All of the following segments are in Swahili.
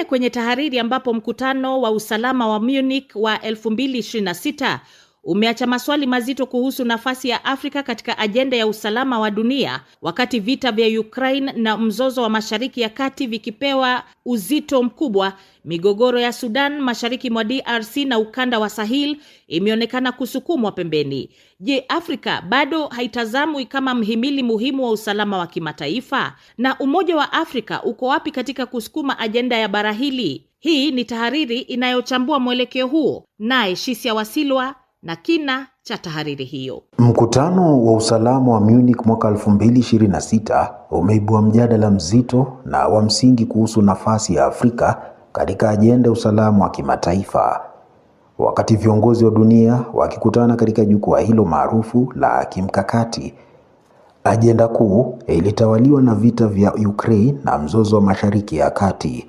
Tuangalie kwenye tahariri ambapo mkutano wa usalama wa Munich wa 2026 umeacha maswali mazito kuhusu nafasi ya Afrika katika ajenda ya usalama wa dunia, wakati vita vya Ukraine na mzozo wa Mashariki ya Kati vikipewa uzito mkubwa. Migogoro ya Sudan, mashariki mwa DRC na ukanda wa Sahel imeonekana kusukumwa pembeni. Je, Afrika bado haitazamwi kama mhimili muhimu wa usalama wa kimataifa? Na Umoja wa Afrika uko wapi katika kusukuma ajenda ya bara hili? Hii ni tahariri inayochambua mwelekeo huo. Naye Shisia Wasilwa na kina cha tahariri hiyo. Mkutano wa usalama wa Munich mwaka 2026 umeibua mjadala mzito na wa msingi kuhusu nafasi ya Afrika katika ajenda ya usalama wa kimataifa. Wakati viongozi wa dunia wakikutana katika jukwaa hilo maarufu la kimkakati, ajenda kuu ilitawaliwa na vita vya Ukraine na mzozo wa Mashariki ya Kati.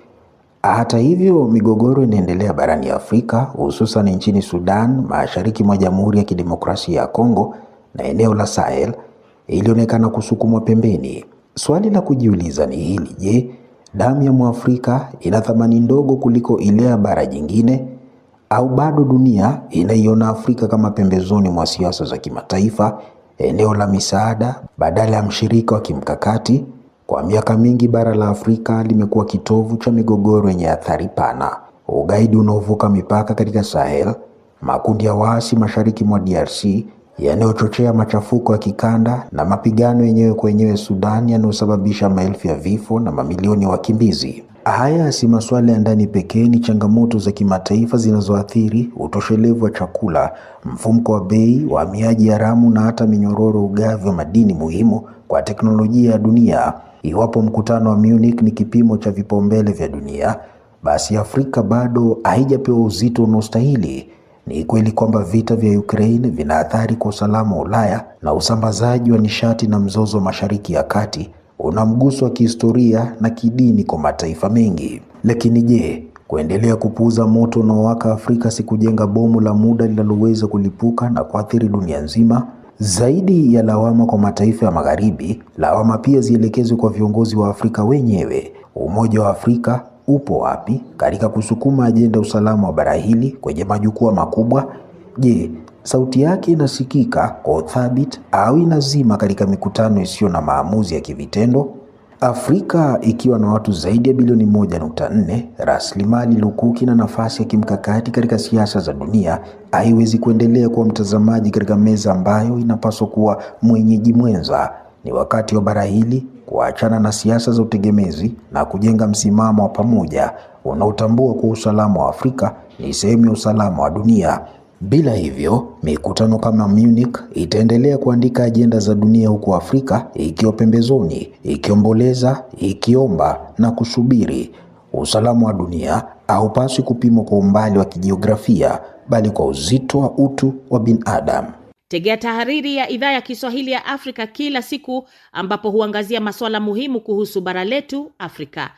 Hata hivyo, migogoro inaendelea barani Afrika, hususan nchini Sudan, mashariki mwa Jamhuri ya Kidemokrasia ya Kongo na eneo la Sahel, ilionekana kusukumwa pembeni. Swali la kujiuliza ni hili: je, damu ya Mwafrika ina thamani ndogo kuliko ile ya bara jingine, au bado dunia inaiona Afrika kama pembezoni mwa siasa za kimataifa, eneo la misaada badala ya mshirika wa kimkakati? Kwa miaka mingi bara la Afrika limekuwa kitovu cha migogoro yenye athari pana: ugaidi unaovuka mipaka katika Sahel, makundi ya waasi mashariki mwa DRC yanayochochea machafuko ya kikanda, na mapigano yenyewe kwa yenyewe Sudan yanayosababisha maelfu ya vifo na mamilioni ya wakimbizi. Haya si maswala ya ndani pekee, ni changamoto za kimataifa zinazoathiri utoshelevu wa chakula, mfumuko wa bei, uhamiaji haramu na hata minyororo ugavi wa madini muhimu kwa teknolojia ya dunia. Iwapo mkutano wa Munich ni kipimo cha vipaumbele vya dunia, basi Afrika bado haijapewa uzito unaostahili. Ni kweli kwamba vita vya Ukraine vina athari kwa usalama wa Ulaya na usambazaji wa nishati, na mzozo wa Mashariki ya Kati una mguso wa kihistoria na kidini kwa mataifa mengi. Lakini je, kuendelea kupuuza moto unaowaka Afrika si kujenga bomu la muda linaloweza kulipuka na kuathiri dunia nzima? Zaidi ya lawama kwa mataifa ya Magharibi, lawama pia zielekezwe kwa viongozi wa Afrika wenyewe. Umoja wa Afrika upo wapi katika kusukuma ajenda ya usalama wa bara hili kwenye majukwaa makubwa? Je, sauti yake inasikika kwa uthabiti au inazima katika mikutano isiyo na maamuzi ya kivitendo? Afrika ikiwa na watu zaidi ya bilioni 1.4, rasilimali lukuki na nafasi ya kimkakati katika siasa za dunia, haiwezi kuendelea kuwa mtazamaji katika meza ambayo inapaswa kuwa mwenyeji mwenza. Ni wakati wa bara hili kuachana na siasa za utegemezi na kujenga msimamo wa pamoja unaotambua kuwa usalama wa Afrika ni sehemu ya usalama wa dunia. Bila hivyo, mikutano kama Munich itaendelea kuandika ajenda za dunia huko Afrika ikiwa pembezoni, ikiomboleza, ikiomba na kusubiri. Usalama wa dunia haupaswi kupimwa kwa umbali wa kijiografia, bali kwa uzito wa utu wa binadamu. Tegea tahariri ya idhaa ya Kiswahili ya Afrika kila siku, ambapo huangazia masuala muhimu kuhusu bara letu Afrika.